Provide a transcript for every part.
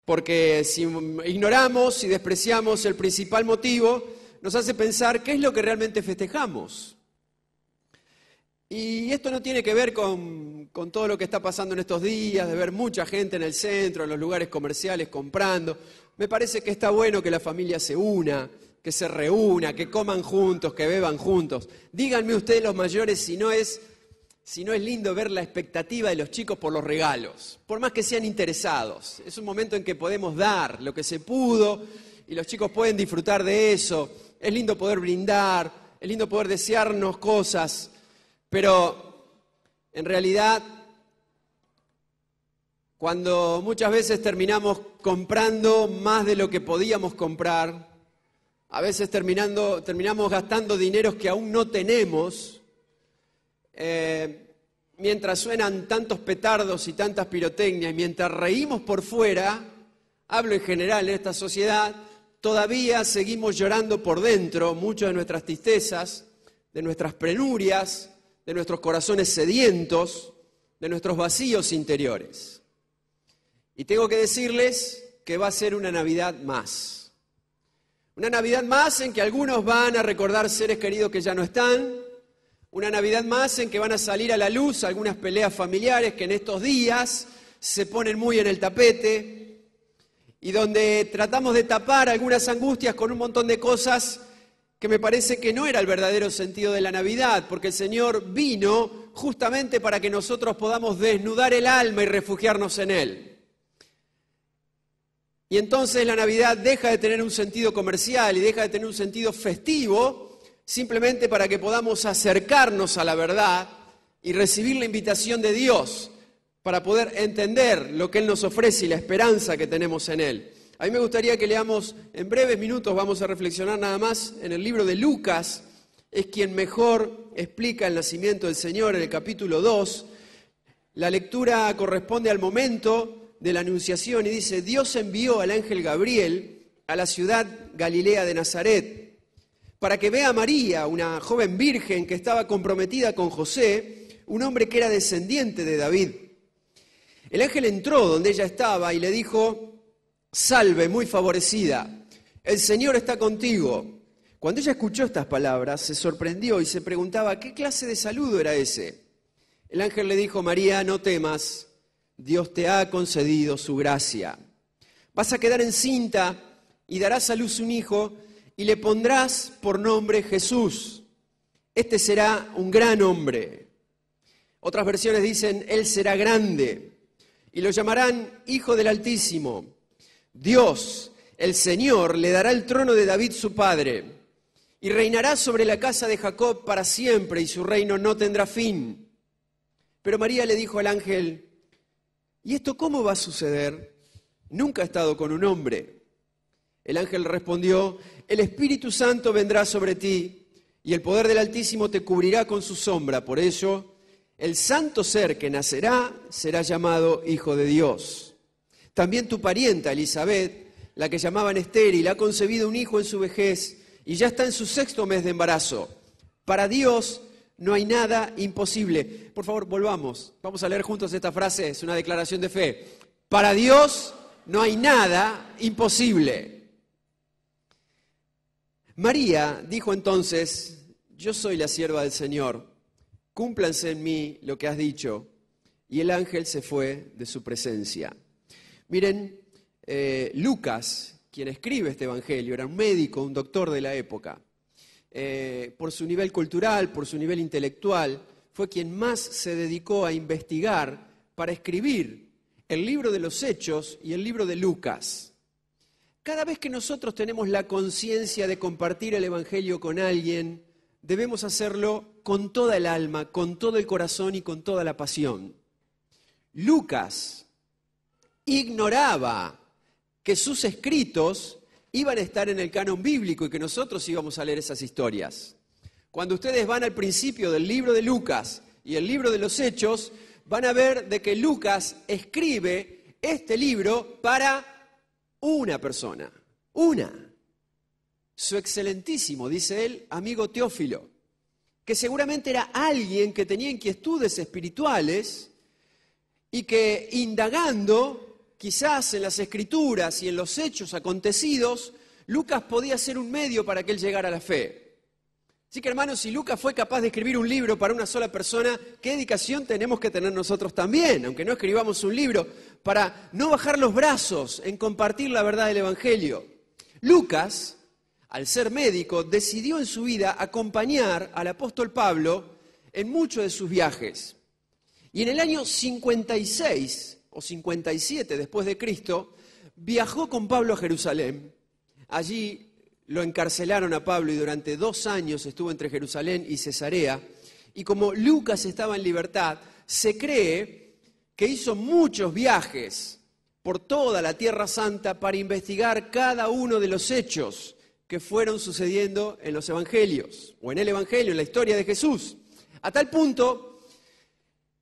Porque si ignoramos y despreciamos el principal motivo, nos hace pensar qué es lo que realmente festejamos. Y esto no tiene que ver con todo lo que está pasando en estos días, de ver mucha gente en el centro, en los lugares comerciales comprando. Me parece que está bueno que la familia se una, que se reúna, que coman juntos, que beban juntos. Díganme ustedes los mayores si no es lindo ver la expectativa de los chicos por los regalos, por más que sean interesados. Es un momento en que podemos dar lo que se pudo y los chicos pueden disfrutar de eso. Es lindo poder brindar, es lindo poder desearnos cosas, pero en realidad, cuando muchas veces terminamos comprando más de lo que podíamos comprar, a veces terminamos gastando dineros que aún no tenemos, mientras suenan tantos petardos y tantas pirotecnias, y mientras reímos por fuera, hablo en general en esta sociedad, todavía seguimos llorando por dentro muchas de nuestras tristezas, de nuestras penurias, de nuestros corazones sedientos, de nuestros vacíos interiores. Y tengo que decirles que va a ser una Navidad más. Una Navidad más en que algunos van a recordar seres queridos que ya no están. Una Navidad más en que van a salir a la luz algunas peleas familiares que en estos días se ponen muy en el tapete y donde tratamos de tapar algunas angustias con un montón de cosas que me parece que no era el verdadero sentido de la Navidad, porque el Señor vino justamente para que nosotros podamos desnudar el alma y refugiarnos en Él. Y entonces la Navidad deja de tener un sentido comercial y deja de tener un sentido festivo, simplemente para que podamos acercarnos a la verdad y recibir la invitación de Dios para poder entender lo que Él nos ofrece y la esperanza que tenemos en Él. A mí me gustaría que leamos en breves minutos, vamos a reflexionar nada más en el libro de Lucas, es quien mejor explica el nacimiento del Señor en el capítulo 2. La lectura corresponde al momento de la anunciación y dice: Dios envió al ángel Gabriel a la ciudad galilea de Nazaret para que vea a María, una joven virgen que estaba comprometida con José, un hombre que era descendiente de David. El ángel entró donde ella estaba y le dijo: salve, muy favorecida, el Señor está contigo. Cuando ella escuchó estas palabras, se sorprendió y se preguntaba qué clase de saludo era ese. El ángel le dijo: María, no temas, Dios te ha concedido su gracia. Vas a quedar encinta y darás a luz un hijo y le pondrás por nombre Jesús. Este será un gran hombre. Otras versiones dicen: Él será grande y lo llamarán Hijo del Altísimo. Dios, el Señor, le dará el trono de David su padre y reinará sobre la casa de Jacob para siempre y su reino no tendrá fin. Pero María le dijo al ángel: ¿y esto cómo va a suceder? Nunca he estado con un hombre. El ángel respondió: el Espíritu Santo vendrá sobre ti y el poder del Altísimo te cubrirá con su sombra. Por ello, el santo ser que nacerá será llamado Hijo de Dios. También tu parienta Elisabet, la que llamaban estéril, ha concebido un hijo en su vejez y ya está en su 6º mes de embarazo. Para Dios no hay nada imposible. Por favor, volvamos. Vamos a leer juntos esta frase, es una declaración de fe. Para Dios no hay nada imposible. María dijo entonces: yo soy la sierva del Señor, cúmplanse en mí lo que has dicho. Y el ángel se fue de su presencia. Miren, Lucas, quien escribe este evangelio, era un médico, un doctor de la época. Por su nivel cultural, por su nivel intelectual, fue quien más se dedicó a investigar para escribir el libro de los Hechos y el libro de Lucas. Cada vez que nosotros tenemos la conciencia de compartir el evangelio con alguien, debemos hacerlo con toda el alma, con todo el corazón y con toda la pasión. Lucas ignoraba que sus escritos iban a estar en el canon bíblico y que nosotros íbamos a leer esas historias. Cuando ustedes van al principio del libro de Lucas y el libro de los Hechos, van a ver de que Lucas escribe este libro para una persona, su excelentísimo, dice él, amigo Teófilo, que seguramente era alguien que tenía inquietudes espirituales y que indagando quizás en las Escrituras y en los hechos acontecidos, Lucas podía ser un medio para que él llegara a la fe. Así que, hermanos, si Lucas fue capaz de escribir un libro para una sola persona, ¿qué dedicación tenemos que tener nosotros también? Aunque no escribamos un libro, para no bajar los brazos en compartir la verdad del Evangelio. Lucas, al ser médico, decidió en su vida acompañar al apóstol Pablo en muchos de sus viajes. Y en el año 56 o 57 después de Cristo, viajó con Pablo a Jerusalén. Allí lo encarcelaron a Pablo y durante 2 años estuvo entre Jerusalén y Cesarea. Y como Lucas estaba en libertad, se cree que hizo muchos viajes por toda la Tierra Santa para investigar cada uno de los hechos que fueron sucediendo en los evangelios, o en el evangelio, en la historia de Jesús. A tal punto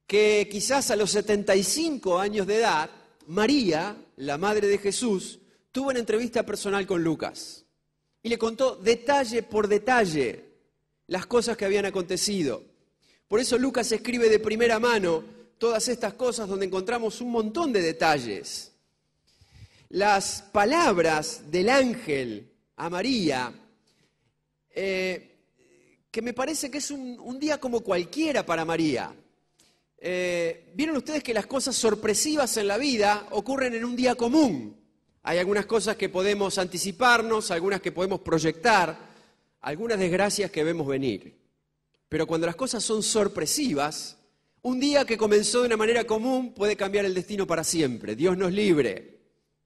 que quizás a los 75 años de edad, María, la madre de Jesús, tuvo una entrevista personal con Lucas. Y le contó detalle por detalle las cosas que habían acontecido. Por eso Lucas escribe de primera mano todas estas cosas donde encontramos un montón de detalles. Las palabras del ángel a María, que me parece que es un día como cualquiera para María. Vieron ustedes que las cosas sorpresivas en la vida ocurren en un día común. Hay algunas cosas que podemos anticiparnos, algunas que podemos proyectar, algunas desgracias que vemos venir. Pero cuando las cosas son sorpresivas, un día que comenzó de una manera común puede cambiar el destino para siempre. Dios nos libre.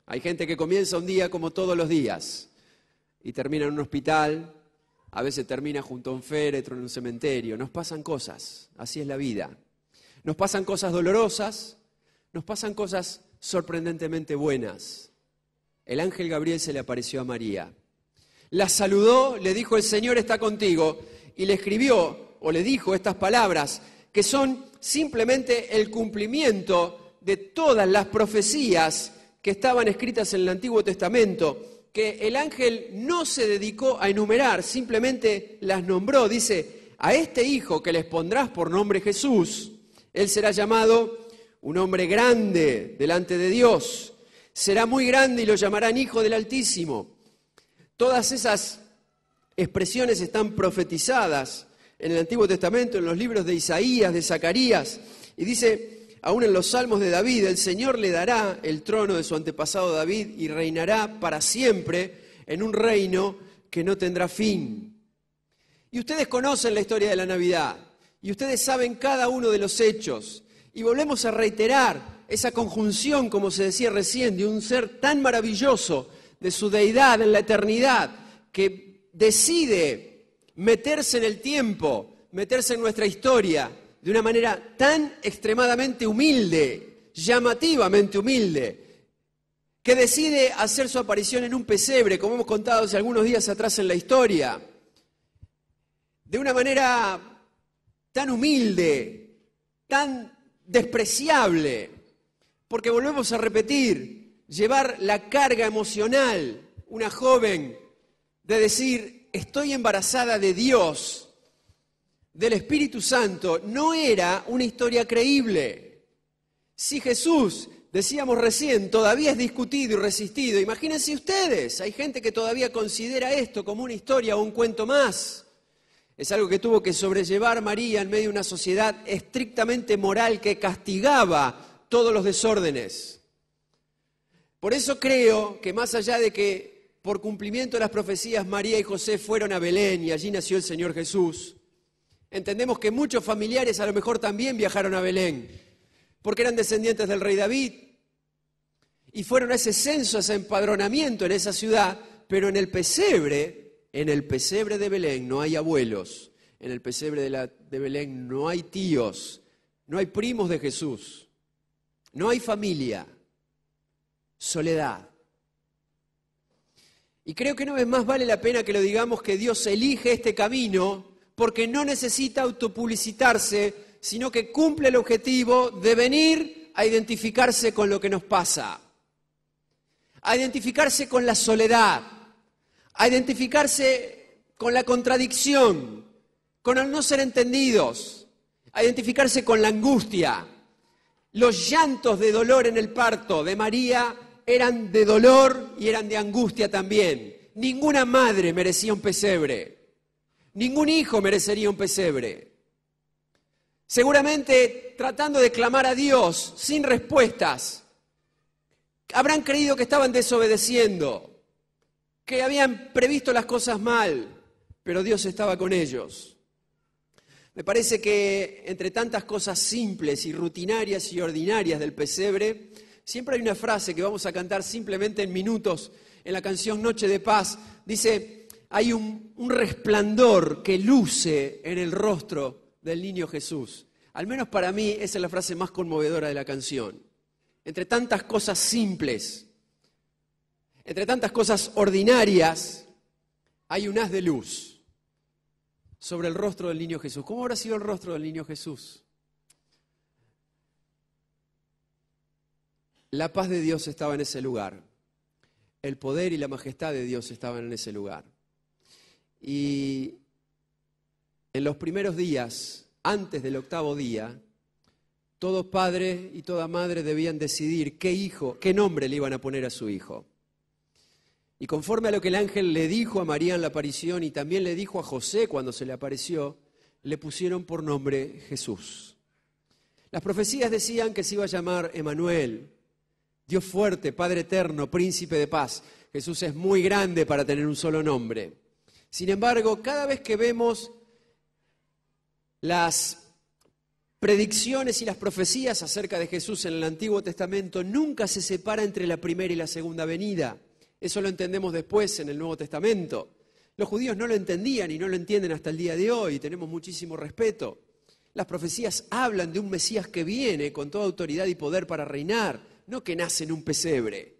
Hay gente que comienza un día como todos los días y termina en un hospital, a veces termina junto a un féretro en un cementerio. Nos pasan cosas, así es la vida. Nos pasan cosas dolorosas, nos pasan cosas sorprendentemente buenas. El ángel Gabriel se le apareció a María. La saludó, le dijo: el Señor está contigo, y le escribió o le dijo estas palabras que son simplemente el cumplimiento de todas las profecías que estaban escritas en el Antiguo Testamento, que el ángel no se dedicó a enumerar, simplemente las nombró. Dice: a este hijo que les pondrás por nombre Jesús, él será llamado un hombre grande delante de Dios. Será muy grande y lo llamarán Hijo del Altísimo. Todas esas expresiones están profetizadas en el Antiguo Testamento, en los libros de Isaías, de Zacarías. Y dice, aún en los Salmos de David: el Señor le dará el trono de su antepasado David y reinará para siempre en un reino que no tendrá fin. Y ustedes conocen la historia de la Navidad, y ustedes saben cada uno de los hechos. Y volvemos a reiterar esa conjunción, como se decía recién, de un ser tan maravilloso, de su deidad en la eternidad, que decide meterse en el tiempo, meterse en nuestra historia, de una manera tan extremadamente humilde, llamativamente humilde, que decide hacer su aparición en un pesebre, como hemos contado hace algunos días atrás en la historia, de una manera tan humilde, tan despreciable, porque volvemos a repetir, llevar la carga emocional, una joven, de decir: estoy embarazada de Dios, del Espíritu Santo, no era una historia creíble. Si Jesús, decíamos recién, todavía es discutido y resistido, imagínense ustedes, hay gente que todavía considera esto como una historia o un cuento más. Es algo que tuvo que sobrellevar María en medio de una sociedad estrictamente moral que castigaba todos los desórdenes. Por eso creo que más allá de que por cumplimiento de las profecías María y José fueron a Belén y allí nació el Señor Jesús, entendemos que muchos familiares a lo mejor también viajaron a Belén, porque eran descendientes del rey David, y fueron a ese censo, a ese empadronamiento en esa ciudad, pero en el pesebre de Belén no hay abuelos, en el pesebre de Belén no hay tíos, no hay primos de Jesús. No hay familia, soledad. Y creo que una vez más vale la pena que lo digamos, que Dios elige este camino porque no necesita autopublicitarse, sino que cumple el objetivo de venir a identificarse con lo que nos pasa, a identificarse con la soledad, a identificarse con la contradicción, con el no ser entendidos, a identificarse con la angustia. Los llantos de dolor en el parto de María eran de dolor y eran de angustia también. Ninguna madre merecía un pesebre. Ningún hijo merecería un pesebre. Seguramente tratando de clamar a Dios sin respuestas, habrán creído que estaban desobedeciendo, que habían previsto las cosas mal, pero Dios estaba con ellos. Me parece que entre tantas cosas simples y rutinarias y ordinarias del pesebre, siempre hay una frase que vamos a cantar simplemente en minutos en la canción Noche de Paz. Dice, hay un resplandor que luce en el rostro del niño Jesús. Al menos para mí esa es la frase más conmovedora de la canción. Entre tantas cosas simples, entre tantas cosas ordinarias, hay un haz de luz sobre el rostro del niño Jesús. ¿Cómo habrá sido el rostro del niño Jesús? La paz de Dios estaba en ese lugar. El poder y la majestad de Dios estaban en ese lugar. Y en los primeros días, antes del 8º día, todo padre y toda madre debían decidir qué nombre le iban a poner a su hijo. Y conforme a lo que el ángel le dijo a María en la aparición y también le dijo a José cuando se le apareció, le pusieron por nombre Jesús. Las profecías decían que se iba a llamar Emmanuel, Dios fuerte, Padre eterno, Príncipe de paz. Jesús es muy grande para tener un solo nombre. Sin embargo, cada vez que vemos las predicciones y las profecías acerca de Jesús en el Antiguo Testamento, nunca se separa entre la primera y la segunda venida. Eso lo entendemos después en el Nuevo Testamento. Los judíos no lo entendían y no lo entienden hasta el día de hoy. Tenemos muchísimo respeto. Las profecías hablan de un Mesías que viene con toda autoridad y poder para reinar, no que nace en un pesebre.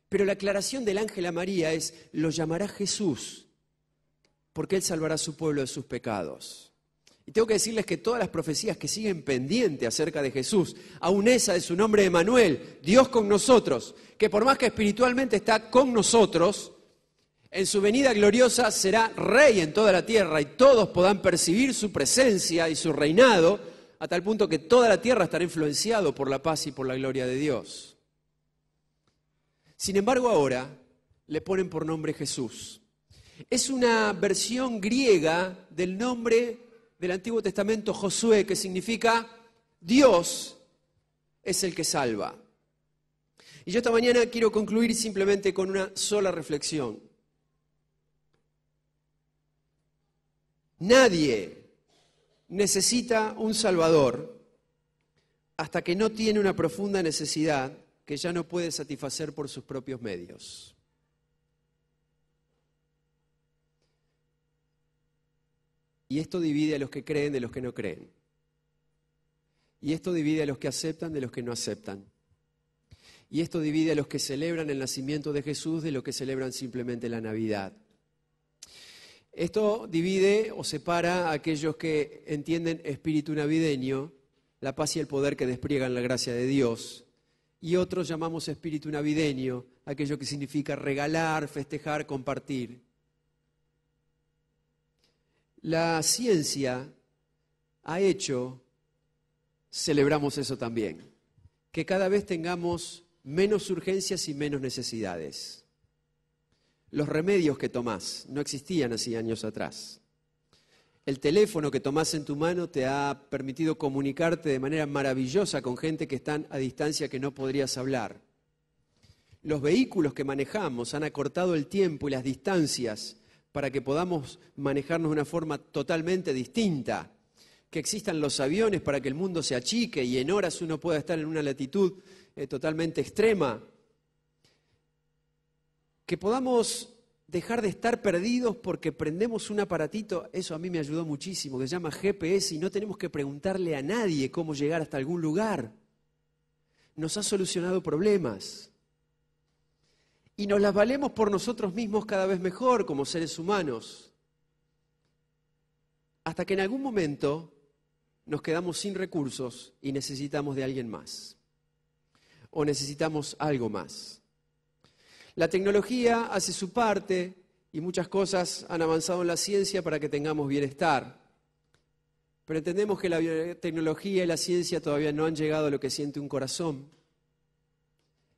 Pero la aclaración del ángel a María es, lo llamará Jesús, porque Él salvará a su pueblo de sus pecados. Y tengo que decirles que todas las profecías que siguen pendientes acerca de Jesús, aún esa de su nombre Emmanuel, Dios con nosotros, que por más que espiritualmente está con nosotros, en su venida gloriosa será rey en toda la tierra y todos podrán percibir su presencia y su reinado, a tal punto que toda la tierra estará influenciado por la paz y por la gloria de Dios. Sin embargo, ahora le ponen por nombre Jesús. Es una versión griega del nombre del Antiguo Testamento Josué, que significa Dios es el que salva. Y yo esta mañana quiero concluir simplemente con una sola reflexión. Nadie necesita un Salvador hasta que no tiene una profunda necesidad que ya no puede satisfacer por sus propios medios. Y esto divide a los que creen de los que no creen. Y esto divide a los que aceptan de los que no aceptan. Y esto divide a los que celebran el nacimiento de Jesús de los que celebran simplemente la Navidad. Esto divide o separa a aquellos que entienden espíritu navideño, la paz y el poder que despliegan la gracia de Dios. Y otros llamamos espíritu navideño aquello que significa regalar, festejar, compartir. La ciencia ha hecho, celebramos eso también, que cada vez tengamos menos urgencias y menos necesidades. Los remedios que tomás no existían hace años atrás. El teléfono que tomás en tu mano te ha permitido comunicarte de manera maravillosa con gente que están a distancia que no podrías hablar. Los vehículos que manejamos han acortado el tiempo y las distancias para que podamos manejarnos de una forma totalmente distinta, que existan los aviones para que el mundo se achique y en horas uno pueda estar en una latitud totalmente extrema, que podamos dejar de estar perdidos porque prendemos un aparatito, eso a mí me ayudó muchísimo, que se llama GPS y no tenemos que preguntarle a nadie cómo llegar hasta algún lugar. Nos ha solucionado problemas. Y nos las valemos por nosotros mismos cada vez mejor como seres humanos. Hasta que en algún momento nos quedamos sin recursos y necesitamos de alguien más. O necesitamos algo más. La tecnología hace su parte y muchas cosas han avanzado en la ciencia para que tengamos bienestar. pero entendemos que la biotecnología y la ciencia todavía no han llegado a lo que siente un corazón.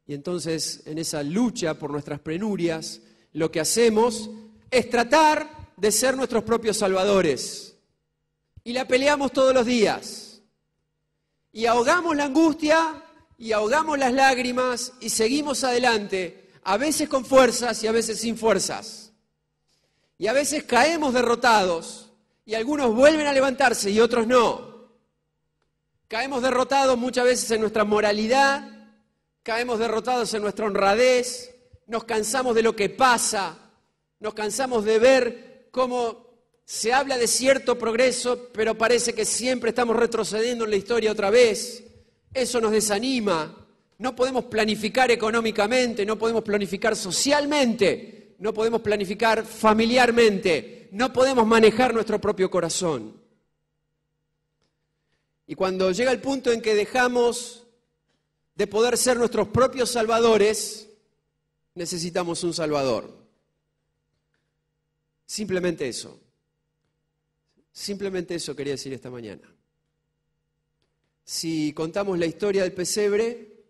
Y entonces, en esa lucha por nuestras penurias, lo que hacemos es tratar de ser nuestros propios salvadores. Y la peleamos todos los días. Y ahogamos la angustia, y ahogamos las lágrimas, y seguimos adelante, a veces con fuerzas y a veces sin fuerzas. Y a veces caemos derrotados, y algunos vuelven a levantarse y otros no. Caemos derrotados muchas veces en nuestra moralidad, caemos derrotados en nuestra honradez, nos cansamos de lo que pasa, nos cansamos de ver cómo se habla de cierto progreso, pero parece que siempre estamos retrocediendo en la historia otra vez. Eso nos desanima. No podemos planificar económicamente, no podemos planificar socialmente, no podemos planificar familiarmente, no podemos manejar nuestro propio corazón. Y cuando llega el punto en que dejamos de poder ser nuestros propios salvadores, necesitamos un salvador. Simplemente eso. Simplemente eso quería decir esta mañana. Si contamos la historia del pesebre,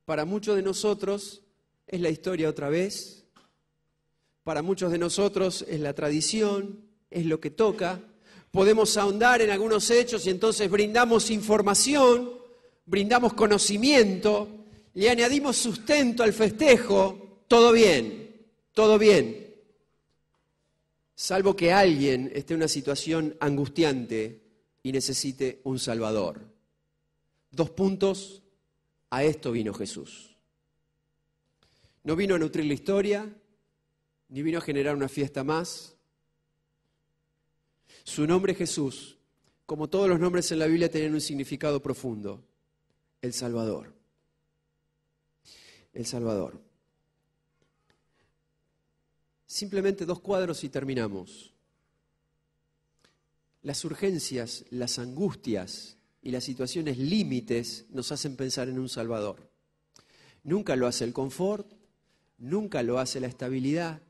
para muchos de nosotros es la historia otra vez. Para muchos de nosotros es la tradición, es lo que toca. Podemos ahondar en algunos hechos y entonces brindamos información, brindamos conocimiento, le añadimos sustento al festejo, todo bien, todo bien. Salvo que alguien esté en una situación angustiante y necesite un Salvador. 2 puntos, a esto vino Jesús. No vino a nutrir la historia, ni vino a generar una fiesta más. Su nombre Jesús, como todos los nombres en la Biblia, tienen un significado profundo. El Salvador. El Salvador. Simplemente 2 cuadros y terminamos. Las urgencias, las angustias y las situaciones límites nos hacen pensar en un Salvador. Nunca lo hace el confort, nunca lo hace la estabilidad.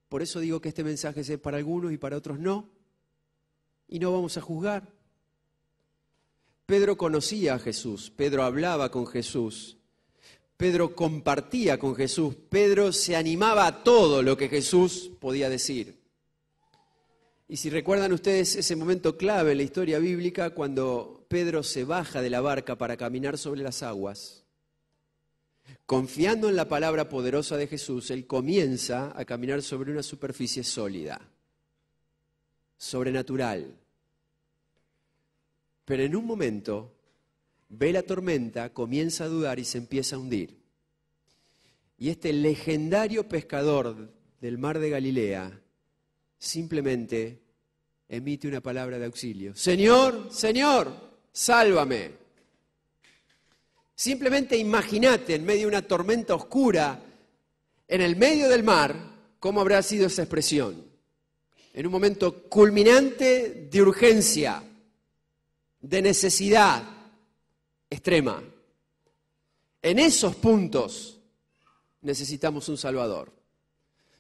Por eso digo que este mensaje es para algunos y para otros no. Y no vamos a juzgar. Pedro conocía a Jesús, Pedro hablaba con Jesús, Pedro compartía con Jesús, Pedro se animaba a todo lo que Jesús podía decir. Y si recuerdan ustedes ese momento clave en la historia bíblica, cuando Pedro se baja de la barca para caminar sobre las aguas, confiando en la palabra poderosa de Jesús, él comienza a caminar sobre una superficie sólida, sobrenatural. Pero en un momento ve la tormenta, comienza a dudar y se empieza a hundir. Y este legendario pescador del mar de Galilea simplemente emite una palabra de auxilio. Señor, Señor, sálvame. Simplemente imagínate en medio de una tormenta oscura, en el medio del mar, cómo habrá sido esa expresión. En un momento culminante de urgencia, de necesidad extrema. En esos puntos necesitamos un Salvador.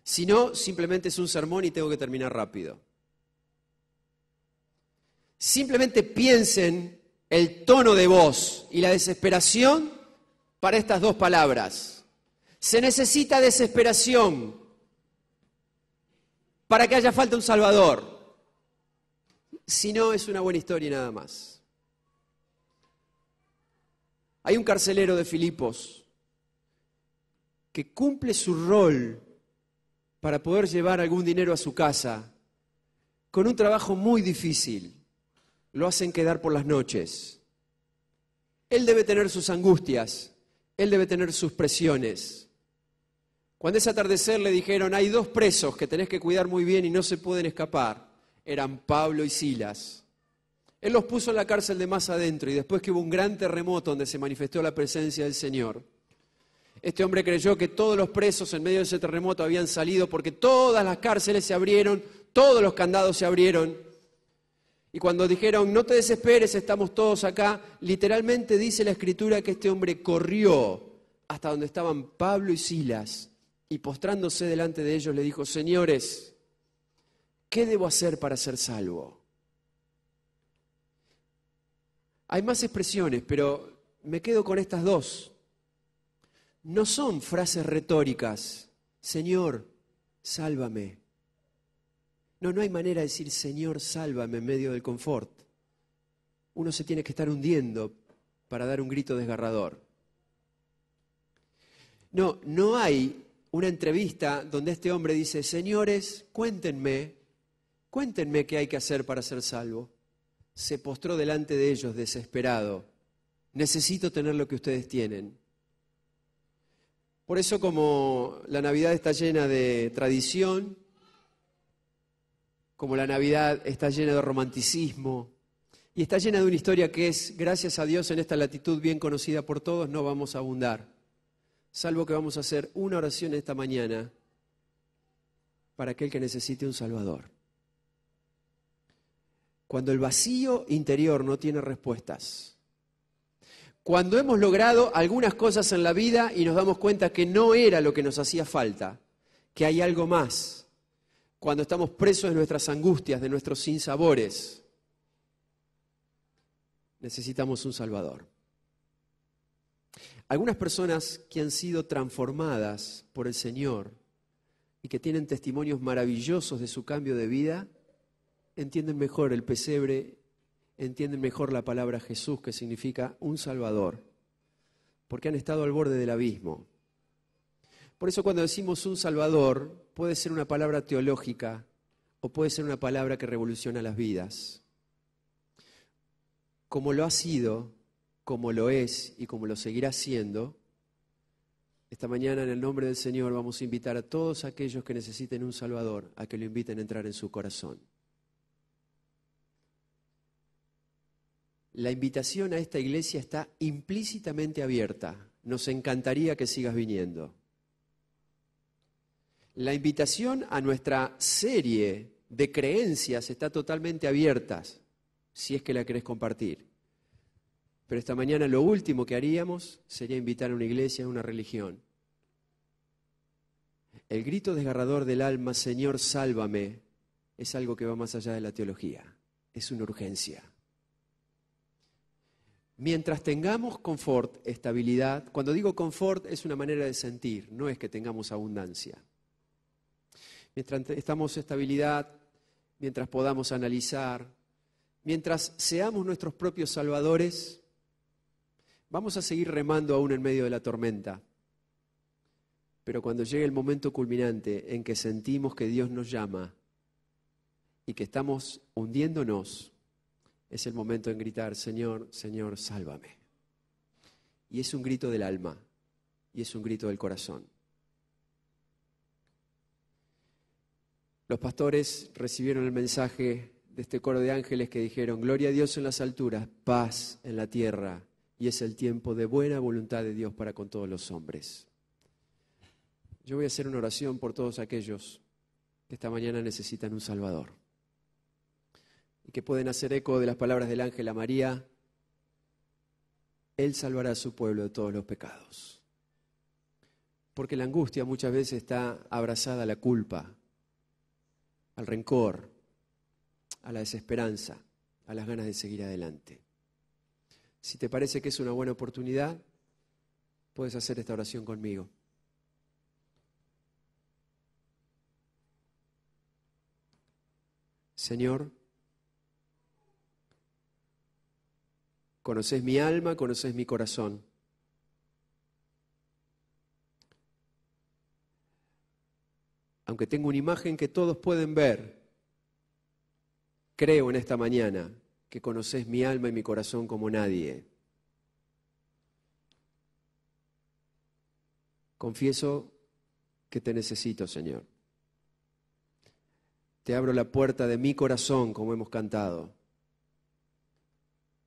Si no, simplemente es un sermón y tengo que terminar rápido. Simplemente piensen el tono de voz y la desesperación para estas 2 palabras. Se necesita desesperación para que haya falta un Salvador. Si no, es una buena historia y nada más. Hay un carcelero de Filipos que cumple su rol para poder llevar algún dinero a su casa con un trabajo muy difícil. Lo hacen quedar por las noches. Él debe tener sus angustias, él debe tener sus presiones. Cuando ese atardecer le dijeron, hay 2 presos que tenés que cuidar muy bien y no se pueden escapar, eran Pablo y Silas. Él los puso en la cárcel de más adentro y después que hubo un gran terremoto donde se manifestó la presencia del Señor, este hombre creyó que todos los presos en medio de ese terremoto habían salido porque todas las cárceles se abrieron, todos los candados se abrieron. Y cuando dijeron, no te desesperes, estamos todos acá, literalmente dice la Escritura que este hombre corrió hasta donde estaban Pablo y Silas y postrándose delante de ellos le dijo, señores, ¿qué debo hacer para ser salvo? Hay más expresiones, pero me quedo con estas dos. No son frases retóricas. Señor, sálvame. No hay manera de decir Señor, sálvame en medio del confort. Uno se tiene que estar hundiendo para dar un grito desgarrador. No hay una entrevista donde este hombre dice, señores, cuéntenme qué hay que hacer para ser salvo. Se postró delante de ellos desesperado. Necesito tener lo que ustedes tienen. Por eso, como la Navidad está llena de tradición, como la Navidad está llena de romanticismo, y está llena de una historia que es, gracias a Dios, en esta latitud bien conocida por todos, no vamos a abundar. Salvo que vamos a hacer una oración esta mañana para aquel que necesite un Salvador. Cuando el vacío interior no tiene respuestas, cuando hemos logrado algunas cosas en la vida y nos damos cuenta que no era lo que nos hacía falta, que hay algo más, cuando estamos presos de nuestras angustias, de nuestros sinsabores, necesitamos un Salvador. Algunas personas que han sido transformadas por el Señor y que tienen testimonios maravillosos de su cambio de vida, entienden mejor el pesebre, entienden mejor la palabra Jesús, que significa un Salvador, porque han estado al borde del abismo. Por eso cuando decimos un Salvador, puede ser una palabra teológica o puede ser una palabra que revoluciona las vidas. Como lo ha sido, como lo es y como lo seguirá siendo, esta mañana en el nombre del Señor vamos a invitar a todos aquellos que necesiten un Salvador a que lo inviten a entrar en su corazón. La invitación a esta iglesia está implícitamente abierta. Nos encantaría que sigas viniendo. La invitación a nuestra serie de creencias está totalmente abierta, si es que la querés compartir. Pero esta mañana lo último que haríamos sería invitar a una iglesia, a una religión. El grito desgarrador del alma, Señor, sálvame, es algo que va más allá de la teología. Es una urgencia. Mientras tengamos confort, estabilidad, cuando digo confort es una manera de sentir, no es que tengamos abundancia. Mientras estamos estabilidad, mientras podamos analizar, mientras seamos nuestros propios salvadores, vamos a seguir remando aún en medio de la tormenta. Pero cuando llegue el momento culminante en que sentimos que Dios nos llama y que estamos hundiéndonos, es el momento en gritar, Señor, Señor, sálvame. Y es un grito del alma, y es un grito del corazón. Los pastores recibieron el mensaje de este coro de ángeles que dijeron, gloria a Dios en las alturas, paz en la tierra, y es el tiempo de buena voluntad de Dios para con todos los hombres. Yo voy a hacer una oración por todos aquellos que esta mañana necesitan un Salvador y que pueden hacer eco de las palabras del ángel a María. Él salvará a su pueblo de todos los pecados. Porque la angustia muchas veces está abrazada a la culpa, al rencor, a la desesperanza, a las ganas de seguir adelante. Si te parece que es una buena oportunidad, puedes hacer esta oración conmigo. Señor, conocés mi alma, conocés mi corazón. Aunque tengo una imagen que todos pueden ver, creo en esta mañana que conocés mi alma y mi corazón como nadie. Confieso que te necesito, Señor. Te abro la puerta de mi corazón, como hemos cantado.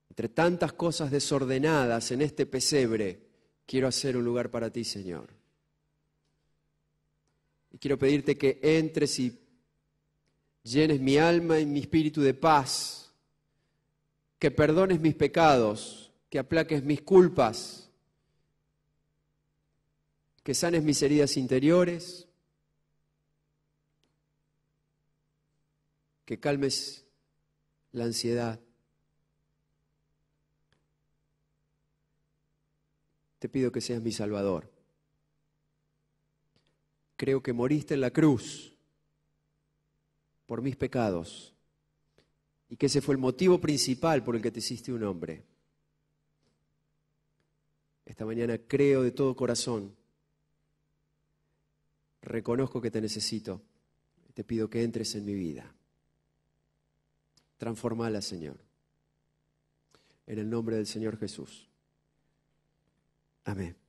Entre tantas cosas desordenadas en este pesebre, quiero hacer un lugar para ti, Señor. Y quiero pedirte que entres y llenes mi alma y mi espíritu de paz, que perdones mis pecados, que aplaques mis culpas, que sanes mis heridas interiores, que calmes la ansiedad, te pido que seas mi Salvador. Creo que moriste en la cruz por mis pecados y que ese fue el motivo principal por el que te hiciste un hombre. Esta mañana creo de todo corazón, reconozco que te necesito, te pido que entres en mi vida. Transformala, Señor, en el nombre del Señor Jesús. Amén.